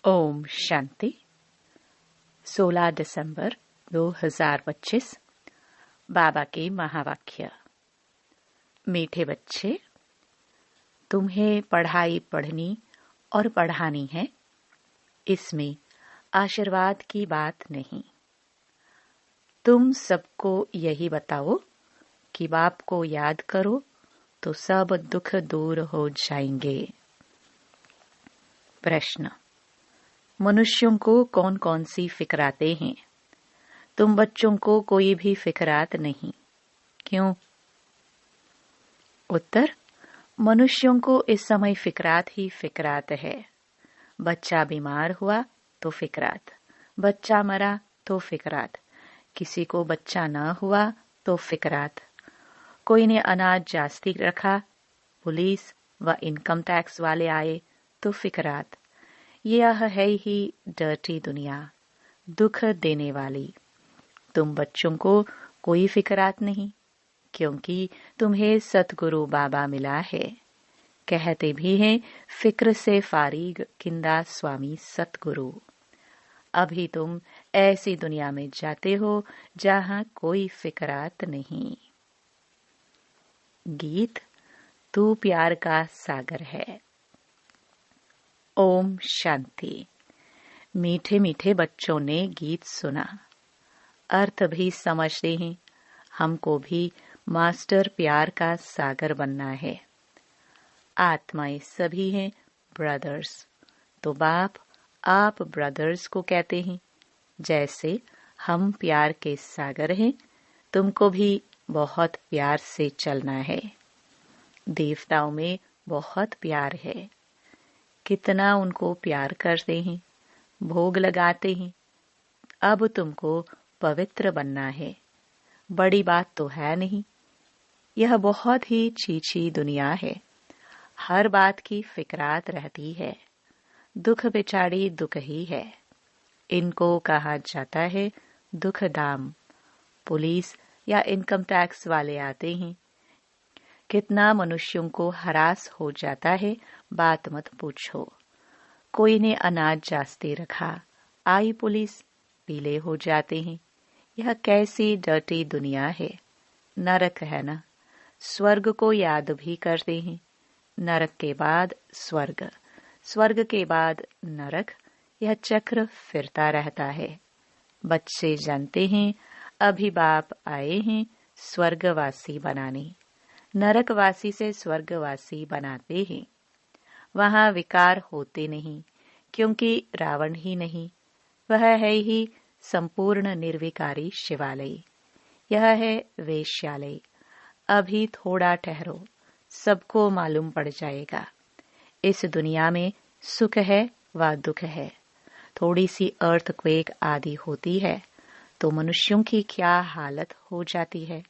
ओम शांति। 16 दिसंबर 2025 बाबा के महावाक्य। मीठे बच्चे, तुम्हें पढ़ाई पढ़नी और पढ़ानी है, इसमें आशीर्वाद की बात नहीं। तुम सबको यही बताओ कि बाप को याद करो तो सब दुख दूर हो जाएंगे। प्रश्न: मनुष्यों को कौन कौन सी फिक्राते हैं? तुम बच्चों को कोई भी फिक्रात नहीं, क्यों? उत्तर: मनुष्यों को इस समय फिक्रात ही फिक्रात है। बच्चा बीमार हुआ तो फिक्रात, बच्चा मरा तो फिक्रात, किसी को बच्चा न हुआ तो फिक्रात, कोई ने अनाज जास्ती रखा, पुलिस व इनकम टैक्स वाले आए तो फिक्रात। यह है ही डर्टी दुनिया, दुख देने वाली। तुम बच्चों को कोई फिक्रात नहीं, क्योंकि तुम्हें सतगुरु बाबा मिला है। कहते भी हैं, फिक्र से फारिग किंदा स्वामी सतगुरु। अभी तुम ऐसी दुनिया में जाते हो जहां कोई फिक्रात नहीं। गीत: तू प्यार का सागर है। ओम शांति। मीठे मीठे बच्चों ने गीत सुना, अर्थ भी समझते हैं। हमको भी मास्टर प्यार का सागर बनना है। आत्माएं सभी हैं ब्रदर्स, तो बाप आप ब्रदर्स को कहते हैं। जैसे हम प्यार के सागर हैं, तुमको भी बहुत प्यार से चलना है। देवताओं में बहुत प्यार है, कितना उनको प्यार करते हैं, भोग लगाते हैं। अब तुमको पवित्र बनना है। बड़ी बात तो है नहीं। यह बहुत ही चीची दुनिया है। हर बात की फिक्रात रहती है। दुख बेचारी दुख ही है। इनको कहा जाता है दुख दाम। पुलिस या इनकम टैक्स वाले आते हैं। कितना मनुष्यों को हरास हो जाता है, बात मत पूछो। कोई ने अनाज जास्ती रखा, आई पुलिस, पीले हो जाते हैं। यह कैसी डर्टी दुनिया है। नरक है ना। स्वर्ग को याद भी करते हैं। नरक के बाद स्वर्ग, स्वर्ग के बाद नरक, यह चक्र फिरता रहता है। बच्चे जानते हैं, अभी बाप आए हैं स्वर्गवासी बनाने। नरकवासी से स्वर्गवासी बनाते हैं। वहां विकार होते नहीं, क्योंकि रावण ही नहीं, वह है ही संपूर्ण निर्विकारी शिवालय। यह है वेश्यालय। अभी थोड़ा ठहरो, सबको मालूम पड़ जाएगा। इस दुनिया में सुख है व दुख है। थोड़ी सी अर्थक्वेक आदि होती है तो मनुष्यों की क्या हालत हो जाती है।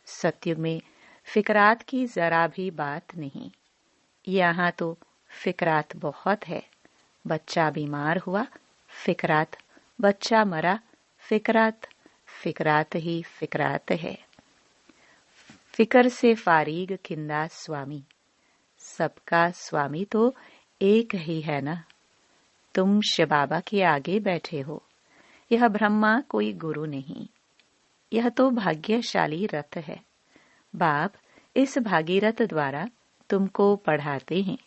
सत्युग में फिक्रात की जरा भी बात नहीं। यहाँ तो फिक्रात बहुत है। बच्चा बीमार हुआ, फिक्रात, बच्चा मरा, फिक्रात, फिक्रात ही फिक्रात है। फिक्र से फारिग किंदा स्वामी। सबका स्वामी तो एक ही है ना। तुम शिव बाबा के आगे बैठे हो। यह ब्रह्मा कोई गुरु नहीं। यह तो भाग्यशाली रथ है। बाप इस भागीरथ द्वारा तुमको पढ़ाते हैं।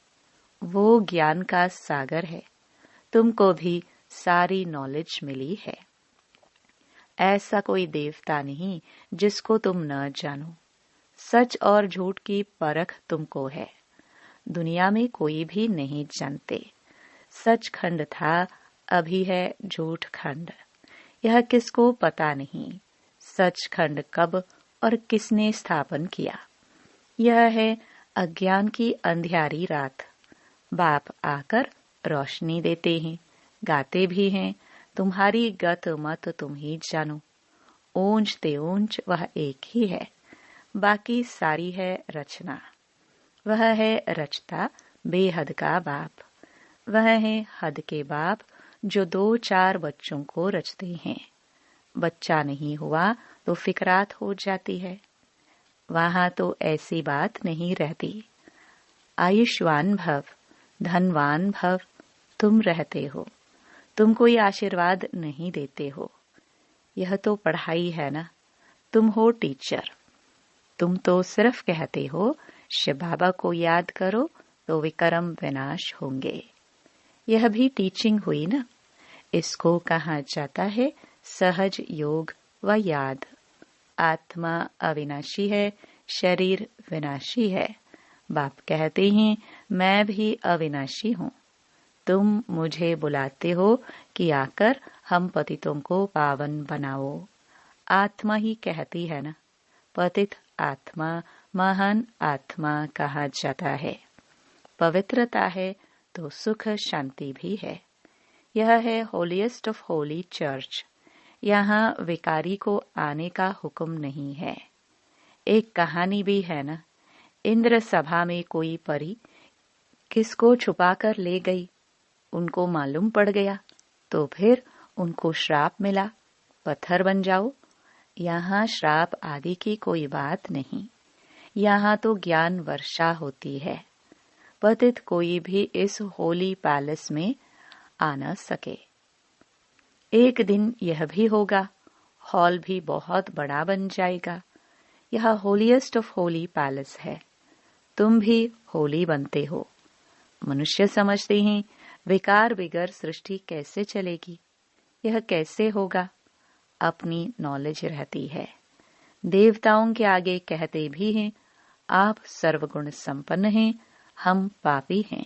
वो ज्ञान का सागर है। तुमको भी सारी नॉलेज मिली है। ऐसा कोई देवता नहीं जिसको तुम न जानो। सच और झूठ की परख तुमको है। दुनिया में कोई भी नहीं जानते। सच खंड था, अभी है झूठ खंड। यह किसको पता नहीं। सच खंड कब और किसने स्थापन किया। यह है अज्ञान की अंधियारी रात। बाप आकर रोशनी देते हैं, गाते भी हैं, तुम्हारी गत मत तुम ही जानो। ऊंच ते ऊंच वह एक ही है, बाकी सारी है रचना। वह है रचता बेहद का बाप। वह है हद के बाप जो 2-4 बच्चों को रचते हैं। बच्चा नहीं हुआ तो फिक्रात हो जाती है। वहां तो ऐसी बात नहीं रहती। आयुष्मान भव, धनवान भव, तुम रहते हो, तुम कोई आशीर्वाद नहीं देते हो। यह तो पढ़ाई है ना, तुम हो टीचर। तुम तो सिर्फ कहते हो शिव बाबा को याद करो तो विक्रम विनाश होंगे। यह भी टीचिंग हुई ना। इसको कहा जाता है सहज योग व याद। आत्मा अविनाशी है, शरीर विनाशी है। बाप कहते हैं मैं भी अविनाशी हूँ। तुम मुझे बुलाते हो कि आकर हम पतितों को पावन बनाओ। आत्मा ही कहती है ना, पतित आत्मा महान आत्मा कहा जाता है। पवित्रता है तो सुख शांति भी है। यह है होलीएस्ट ऑफ होली चर्च। यहाँ विकारी को आने का हुक्म नहीं है। एक कहानी भी है ना, इंद्र सभा में कोई परी किसको छुपाकर ले गई, उनको मालूम पड़ गया तो फिर उनको श्राप मिला, पत्थर बन जाओ। यहाँ श्राप आदि की कोई बात नहीं, यहाँ तो ज्ञान वर्षा होती है। पतित कोई भी इस होली पैलेस में आ न सके। एक दिन यह भी होगा, हॉल भी बहुत बड़ा बन जाएगा। यह होलीएस्ट ऑफ होली पैलेस है। तुम भी होली बनते हो। मनुष्य समझते हैं विकार बिगर सृष्टि कैसे चलेगी, यह कैसे होगा। अपनी नॉलेज रहती है। देवताओं के आगे कहते भी हैं आप सर्वगुण संपन्न हैं, हम पापी हैं।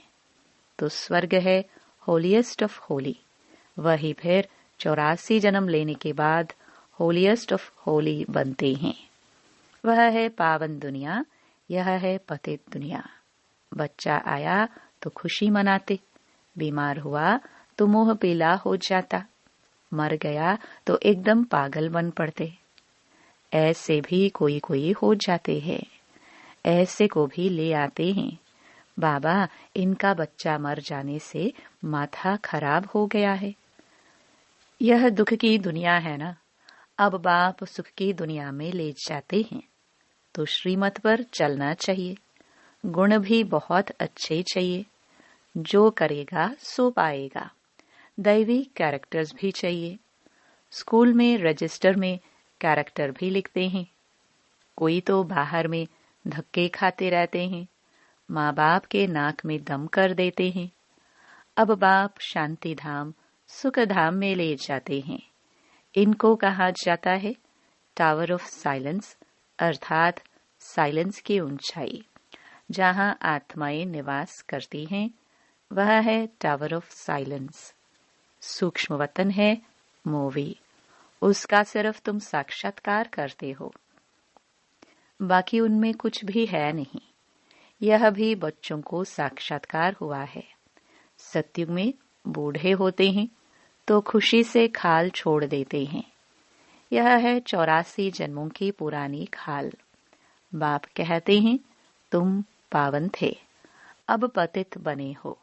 तो स्वर्ग है होलीएस्ट ऑफ होली। वही फिर 84 जन्म लेने के बाद होलीएस्ट ऑफ होली बनते हैं। वह है पावन दुनिया, यह है पतित दुनिया। बच्चा आया तो खुशी मनाते, बीमार हुआ तो मुंह पीला हो जाता, मर गया तो एकदम पागल बन पड़ते। ऐसे भी कोई कोई हो जाते हैं। ऐसे को भी ले आते हैं, बाबा इनका बच्चा मर जाने से माथा खराब हो गया है। यह दुख की दुनिया है ना। अब बाप सुख की दुनिया में ले जाते हैं तो श्रीमत पर चलना चाहिए। गुण भी बहुत अच्छे चाहिए, जो करेगा सो पाएगा। दैवी कैरेक्टर्स भी चाहिए। स्कूल में रजिस्टर में कैरेक्टर भी लिखते हैं। कोई तो बाहर में धक्के खाते रहते हैं, माँ बाप के नाक में दम कर देते हैं। अब बाप शांति धाम सुख धाम में ले जाते हैं। इनको कहा जाता है टावर ऑफ साइलेंस, अर्थात साइलेंस की ऊंचाई। जहाँ आत्माएं निवास करती हैं वह है टावर ऑफ साइलेंस। सूक्ष्म वतन है मूवी, उसका सिर्फ तुम साक्षात्कार करते हो, बाकी उनमें कुछ भी है नहीं। यह भी बच्चों को साक्षात्कार हुआ है। सत्युग में बूढ़े होते हैं तो खुशी से खाल छोड़ देते हैं। यह है 84 जन्मों की पुरानी खाल। बाप कहते हैं तुम पावन थे, अब पतित बने हो।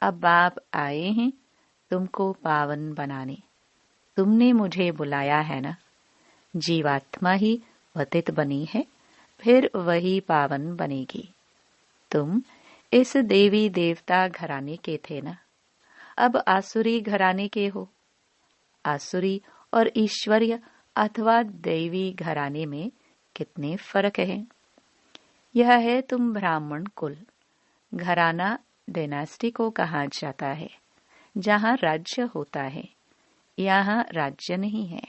अब बाप आए हैं तुमको पावन बनाने। तुमने मुझे बुलाया है ना। जीवात्मा ही पतित बनी है, फिर वही पावन बनेगी। तुम इस देवी देवता घराने के थे ना, अब आसुरी घराने के हो। आसुरी और ईश्वरीय अथवा दैवी घराने में कितने फर्क हैं। यह है तुम ब्राह्मण कुल। घराना डायनेस्टी को कहा जाता है, जहाँ राज्य होता है। यहाँ राज्य नहीं है।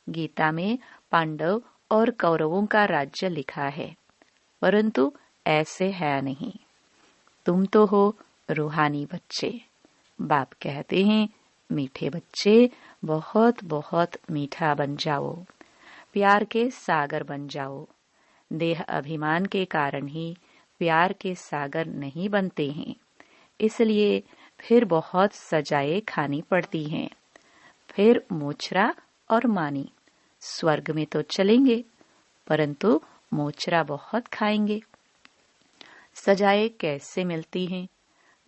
गीता में पांडव और कौरवों का राज्य लिखा है, परंतु ऐसे है नहीं। तुम तो हो रूहानी बच्चे। बाप कहते हैं मीठे बच्चे बहुत बहुत मीठा बन जाओ, प्यार के सागर बन जाओ। देह अभिमान के कारण ही प्यार के सागर नहीं बनते हैं, इसलिए फिर बहुत सजाएं खानी पड़ती हैं। फिर मोचरा और मानी स्वर्ग में तो चलेंगे, परंतु मोचरा बहुत खाएंगे। सजाएं कैसे मिलती हैं,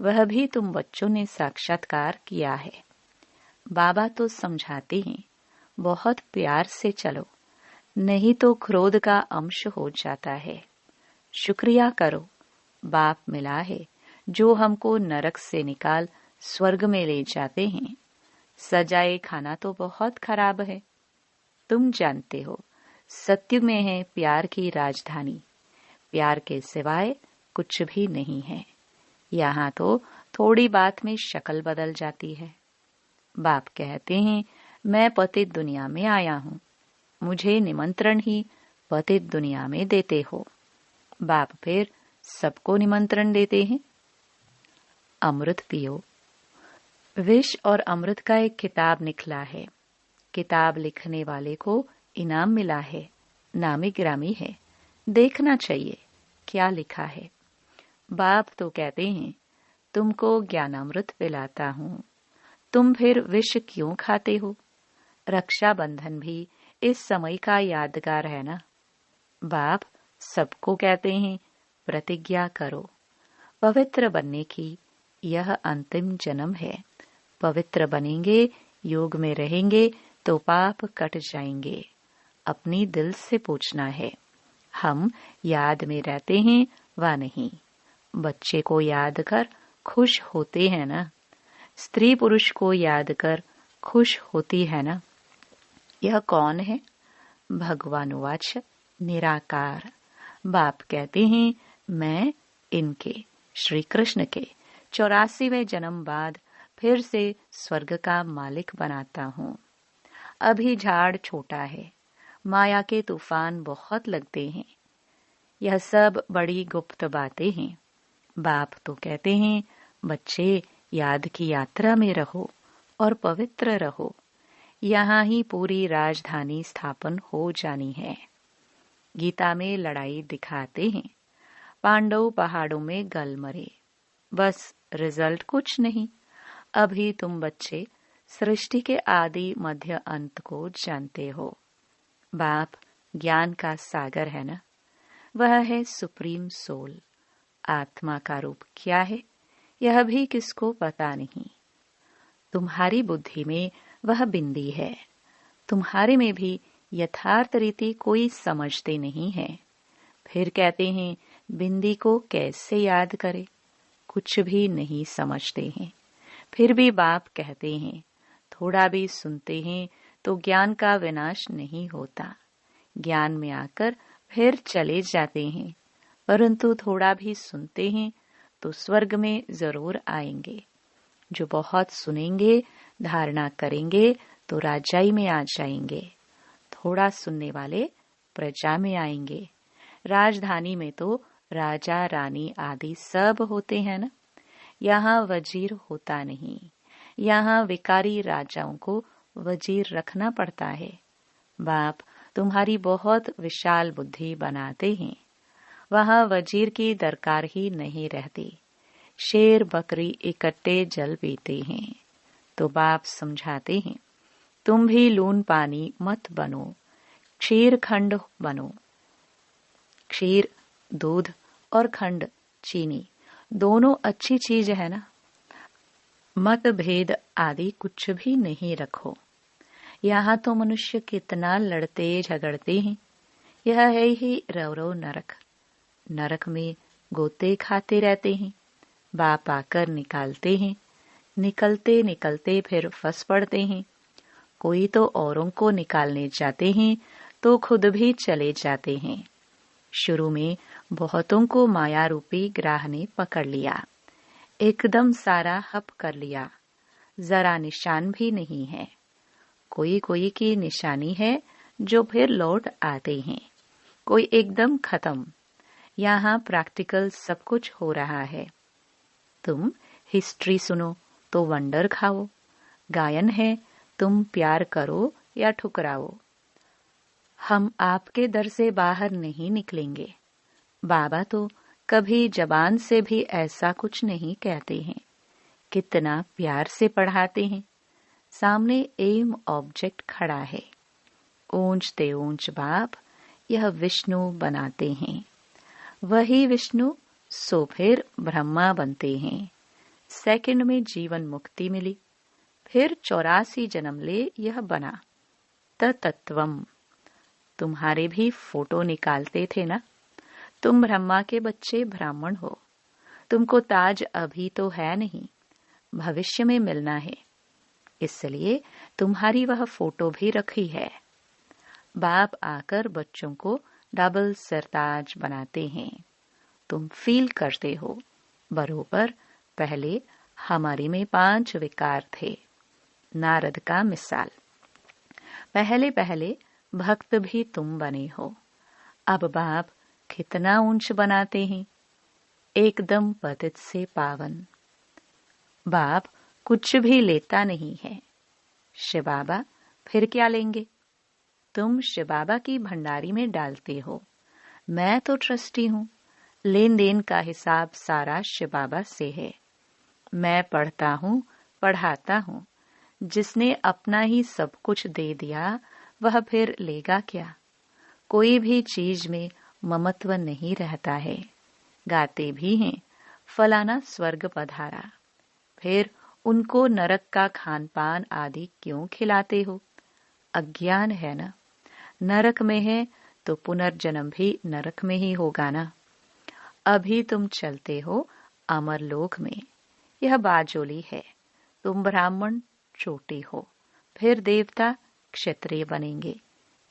वह भी तुम बच्चों ने साक्षात्कार किया है। बाबा तो समझाते हैं बहुत प्यार से चलो, नहीं तो क्रोध का अंश हो जाता है। शुक्रिया करो, बाप मिला है जो हमको नरक से निकाल स्वर्ग में ले जाते हैं। सजाए खाना तो बहुत खराब है। तुम जानते हो, सत्युग में है प्यार की राजधानी। प्यार के सिवाय कुछ भी नहीं है। यहाँ तो थोड़ी बात में शक्ल बदल जाती है। बाप कहते हैं, मैं पतित दुनिया में आया हूँ, मुझे निमंत्रण ही पतित दुनिया में देते हो। बाप फिर सबको निमंत्रण देते हैं। अमृत पियो। विष और अमृत का एक किताब निकला है। किताब लिखने वाले को इनाम मिला है, नामी गिरामी है। देखना चाहिए क्या लिखा है। बाप तो कहते हैं, तुमको ज्ञानामृत पिलाता हूँ, तुम फिर विष क्यों खाते हो। रक्षाबंधन भी इस समय का यादगार है ना। बाप सबको कहते हैं, प्रतिज्ञा करो। पवित्र बनने की यह अंतिम जन्म है। पवित्र बनेंगे, योग में रहेंगे तो पाप कट जाएंगे। अपनी दिल से पूछना है, हम याद में रहते हैं व नहीं। बच्चे को याद कर खुश होते हैं ना। स्त्री पुरुष को याद कर खुश होती है ना। यह कौन है? भगवानुवाच निराकार। बाप कहते हैं, मैं इनके श्री कृष्ण के 84वें जन्म बाद फिर से स्वर्ग का मालिक बनाता हूँ। अभी झाड़ छोटा है, माया के तूफान बहुत लगते हैं। यह सब बड़ी गुप्त बातें हैं। बाप तो कहते हैं, बच्चे याद की यात्रा में रहो और पवित्र रहो। यहाँ ही पूरी राजधानी स्थापन हो जानी है। गीता में लड़ाई दिखाते हैं। पांडव पहाड़ों में गल मरे, बस रिजल्ट कुछ नहीं। अभी तुम बच्चे सृष्टि के आदि मध्य अंत को जानते हो। बाप ज्ञान का सागर है ना। वह है सुप्रीम सोल। आत्मा का रूप क्या है, यह भी किसको पता नहीं। तुम्हारी बुद्धि में वह बिंदी है। तुम्हारे में भी यथार्थ रीति कोई समझते नहीं है। फिर कहते हैं, बिंदी को कैसे याद करे। कुछ भी नहीं समझते हैं। फिर भी बाप कहते हैं, थोड़ा भी सुनते हैं तो ज्ञान का विनाश नहीं होता। ज्ञान में आकर फिर चले जाते हैं, परंतु थोड़ा भी सुनते हैं तो स्वर्ग में जरूर आएंगे। जो बहुत सुनेंगे, धारणा करेंगे तो राजाई में आ जाएंगे। थोड़ा सुनने वाले प्रजा में आएंगे। राजधानी में तो राजा रानी आदि सब होते हैं ना। यहाँ वजीर होता नहीं। यहाँ विकारी राजाओं को वजीर रखना पड़ता है। बाप तुम्हारी बहुत विशाल बुद्धि बनाते हैं। वहाँ वजीर की दरकार ही नहीं रहती। शेर बकरी इकट्ठे जल पीते हैं। तो बाप समझाते हैं, तुम भी लून पानी मत बनो, क्षीर खंड बनो। क्षीर दूध और खंड चीनी दोनों अच्छी चीज है ना। मतभेद आदि कुछ भी नहीं रखो। यहाँ तो मनुष्य कितना लड़ते झगड़ते हैं। यह है ही रौरव नरक। नरक में गोते खाते रहते हैं। बाप आकर निकालते हैं। निकलते निकलते फिर फंस पड़ते हैं। कोई तो औरों को निकालने जाते हैं तो खुद भी चले जाते हैं। शुरू में बहुतों को माया रूपी ग्राह ने पकड़ लिया। एकदम सारा हप कर लिया। जरा निशान भी नहीं है। कोई कोई की निशानी है जो फिर लौट आते हैं। कोई एकदम खत्म। यहाँ प्रैक्टिकल सब कुछ हो रहा है। तुम हिस्ट्री सुनो तो वंडर खाओ। गायन है, तुम प्यार करो या ठुकराओ। हम आपके दर से बाहर नहीं निकलेंगे। बाबा तो कभी जबान से भी ऐसा कुछ नहीं कहते हैं। कितना प्यार से पढ़ाते हैं। सामने एम ऑब्जेक्ट खड़ा है। ऊंचते ऊंच बाप यह विष्णु बनाते हैं। वही विष्णु सो फिर ब्रह्मा बनते हैं। सेकंड में जीवन मुक्ति मिली। फिर 84 जन्म ले यह बना। तत्वम। तुम्हारे भी फोटो निकालते थे ना। तुम ब्रह्मा के बच्चे ब्राह्मण हो। तुमको ताज अभी तो है नहीं। भविष्य में मिलना है, इसलिए तुम्हारी वह फोटो भी रखी है। बाप आकर बच्चों को डबल सरताज बनाते हैं। तुम फील करते हो बरोबर पहले हमारी में 5 विकार थे। नारद का मिसाल, पहले पहले भक्त भी तुम बने हो। अब बाप कितना ऊंच बनाते हैं, एकदम पतित से पावन। बाप कुछ भी लेता नहीं है। शिव बाबा फिर क्या लेंगे? तुम शिव बाबा की भंडारी में डालते हो। मैं तो ट्रस्टी हूँ, लेन देन का हिसाब सारा शिव बाबा से है। मैं पढ़ता हूँ, पढ़ाता हूँ। जिसने अपना ही सब कुछ दे दिया वह फिर लेगा क्या? कोई भी चीज में ममत्व नहीं रहता है। गाते भी हैं फलाना स्वर्ग पधारा, फिर उनको नरक का खान पान आदि क्यों खिलाते हो? अज्ञान है ना। नरक में है तो पुनर्जन्म भी नरक में ही होगा ना। अभी तुम चलते हो अमर लोक में, यह बाजोली है। तुम ब्राह्मण चोटी हो, फिर देवता क्षत्रिय बनेंगे।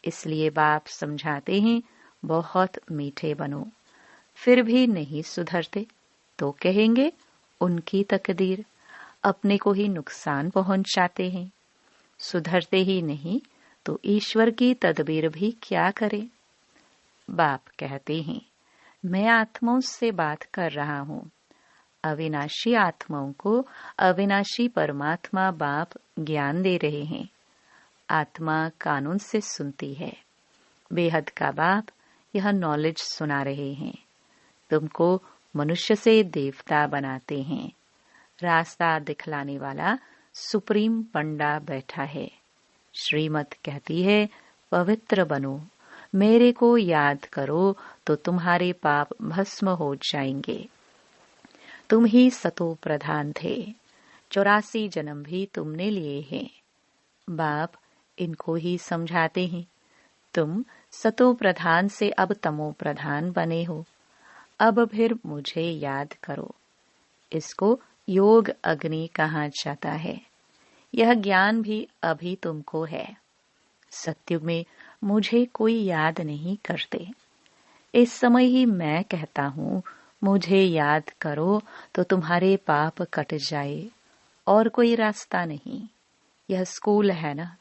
इसलिए बाप समझाते हैं बहुत मीठे बनो। फिर भी नहीं सुधरते तो कहेंगे उनकी तकदीर, अपने को ही नुकसान पहुंचाते हैं। सुधरते ही नहीं तो ईश्वर की तदबीर भी क्या करे? बाप कहते हैं मैं आत्माओं से बात कर रहा हूँ। अविनाशी आत्माओं को अविनाशी परमात्मा बाप ज्ञान दे रहे हैं। आत्मा कानून से सुनती है। बेहद का बाप यह नॉलेज सुना रहे हैं। तुमको मनुष्य से देवता बनाते हैं। रास्ता दिखलाने वाला सुप्रीम पंडा बैठा है। श्रीमत कहती है पवित्र बनो, मेरे को याद करो तो तुम्हारे पाप भस्म हो जाएंगे। तुम ही सतो प्रधान थे, 84 जन्म भी तुमने लिए हैं। बाप इनको ही समझाते हैं तुम सतो प्रधान से अब तमो प्रधान बने हो। अब फिर मुझे याद करो। इसको योग अग्नि कहा जाता है। यह ज्ञान भी अभी तुमको है। सत्युग में मुझे कोई याद नहीं करते। इस समय ही मैं कहता हूँ मुझे याद करो तो तुम्हारे पाप कट जाए, और कोई रास्ता नहीं। यह स्कूल है ना,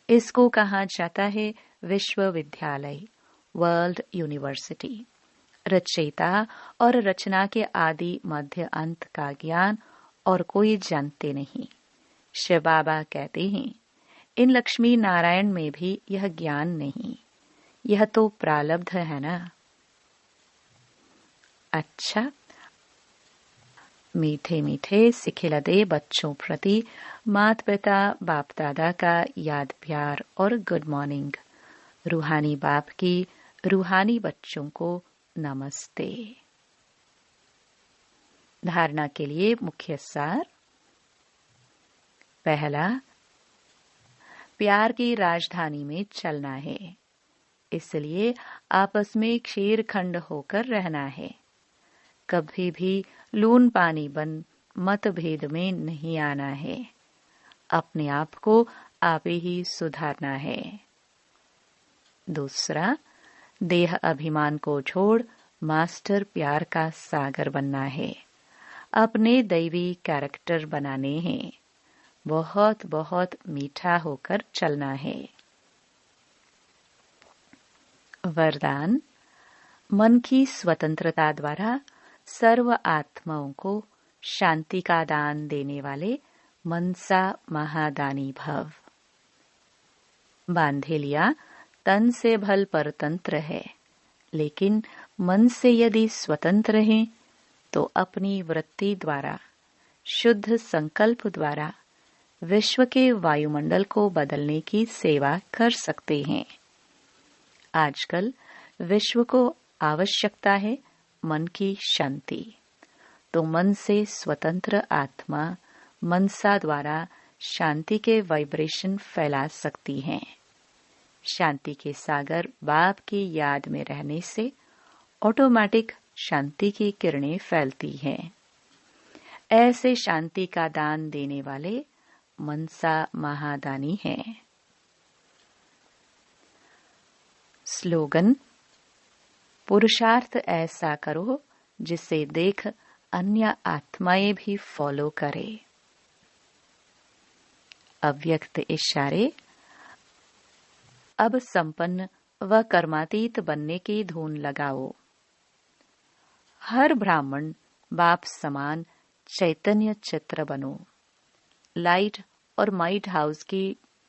इसको कहा जाता है विश्वविद्यालय, वर्ल्ड यूनिवर्सिटी। रचयिता और रचना के आदि मध्य अंत का ज्ञान और कोई जानते नहीं। शिव बाबा कहते हैं इन लक्ष्मी नारायण में भी यह ज्ञान नहीं। यह तो प्रारब्ध है ना। अच्छा, मीठे मीठे सिखिलदे बच्चों प्रति माता पिता बाप दादा का याद प्यार और गुड मॉर्निंग। रूहानी बाप की रूहानी बच्चों को नमस्ते। धारणा के लिए मुख्य सार। पहला, प्यार की राजधानी में चलना है, इसलिए आपस में क्षीरखंड होकर रहना है। कभी भी लून पानी बन मतभेद में नहीं आना है। अपने आप को आप ही सुधारना है। दूसरा, देह अभिमान को छोड़ मास्टर प्यार का सागर बनना है। अपने दैवी कैरेक्टर बनाने हैं। बहुत बहुत मीठा होकर चलना है। वरदान, मन की स्वतंत्रता द्वारा सर्व आत्माओं को शांति का दान देने वाले मनसा महादानी भव। बांधे लिया तन से भल परतंत्र है, लेकिन मन से यदि स्वतंत्र हैं तो अपनी वृत्ति द्वारा, शुद्ध संकल्प द्वारा विश्व के वायुमंडल को बदलने की सेवा कर सकते हैं। आजकल विश्व को आवश्यकता है मन की शांति, तो मन से स्वतंत्र आत्मा मनसा द्वारा शांति के वाइब्रेशन फैला सकती हैं। शांति के सागर बाप की याद में रहने से ऑटोमेटिक शांति की किरणें फैलती हैं। ऐसे शांति का दान देने वाले मनसा महादानी हैं। स्लोगन: पुरुषार्थ ऐसा करो जिसे देख अन्य आत्माएं भी फॉलो करें। अव्यक्त इशारे: अब संपन्न व कर्मातीत बनने की धुन लगाओ। हर ब्राह्मण बाप समान चैतन्य चित्र बनो। लाइट और माइट हाउस की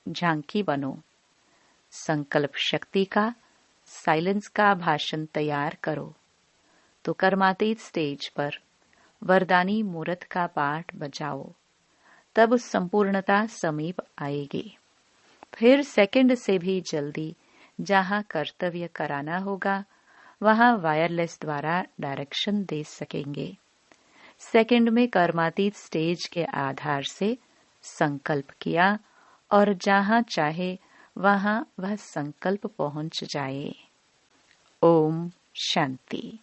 झांकी बनो। संकल्प शक्ति का, साइलेंस का भाषण तैयार करो तो कर्मातीत स्टेज पर वरदानी मूर्त का पाठ बजाओ, तब संपूर्णता समीप आएगी। फिर सेकंड से भी जल्दी जहां कर्तव्य कराना होगा वहां वायरलेस द्वारा डायरेक्शन दे सकेंगे। सेकंड में कर्मातीत स्टेज के आधार से संकल्प किया और जहां चाहे वहां वह संकल्प पहुंच जाए। Om Shanti.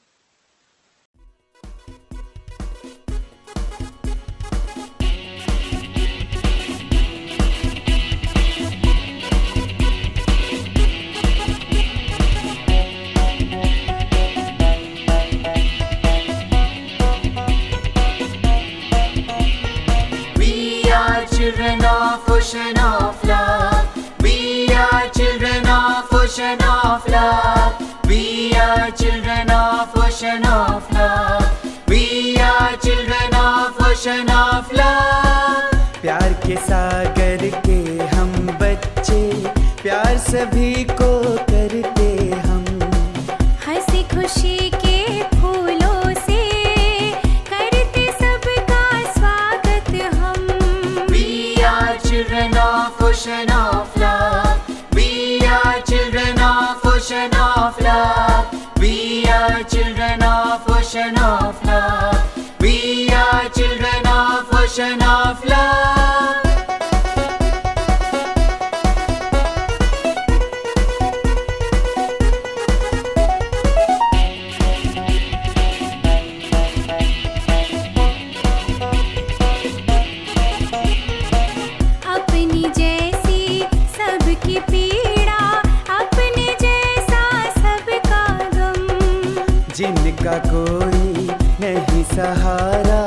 Children of ocean of love, we are children of ocean of love, we are children of ocean of love, we are children of ocean of love. प्यार के सागर के हम बच्चे, प्यार सभी को करते हम। हंसी खुशी के फूलों से करते सबका स्वागत हम। Children of ocean of love, we are children of ocean of love, we are children of ocean of love, we are children of ocean of love. जिनका कोई नहीं सहारा,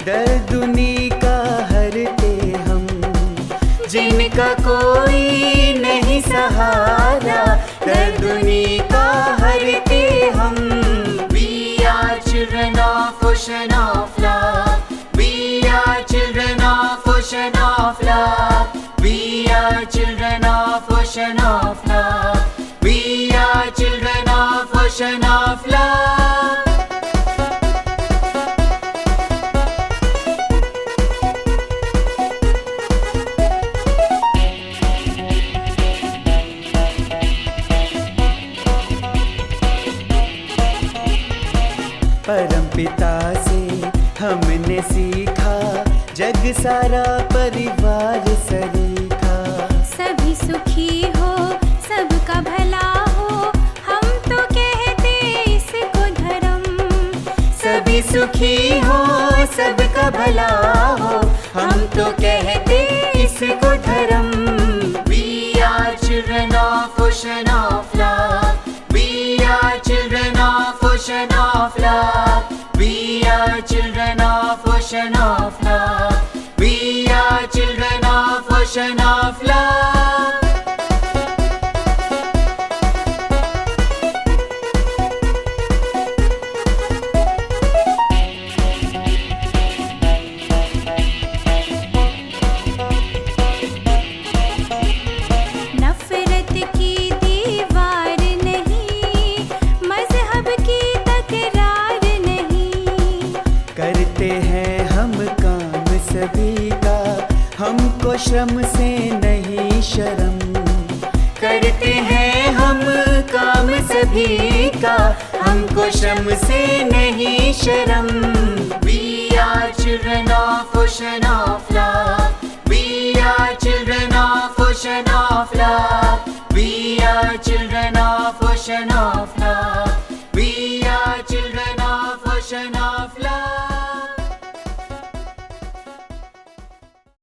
दर्द-दुनी का हरते हम। जिनका कोई नहीं सहारा, दर्द-दुनी का हरते हम। We are children of ocean of love, we are children of ocean of love, we are children of ocean of love, we are children of ocean of love. परम पिता से हमने सीखा, जग सारा परिवार सरीखा। सभी सुखी हो, सबका भला हो, हम तो कहते इसको धर्म। सभी सुखी हो, सबका भला हो, हम तो कहते इसको धर्म। We are children of ocean of love, we are children of ocean of love, we are children of ocean of love, we are children of ocean of love. नफरत की दीवार नहीं, मजहब की तकरार नहीं। करते हैं हम काम सभी का, हमको श्रम से नहीं शर्म। करते हैं हम काम सभी का, हमको श्रम से नहीं शर्म। We are children of ocean of love, we are children of ocean of love, we are children of ocean of love,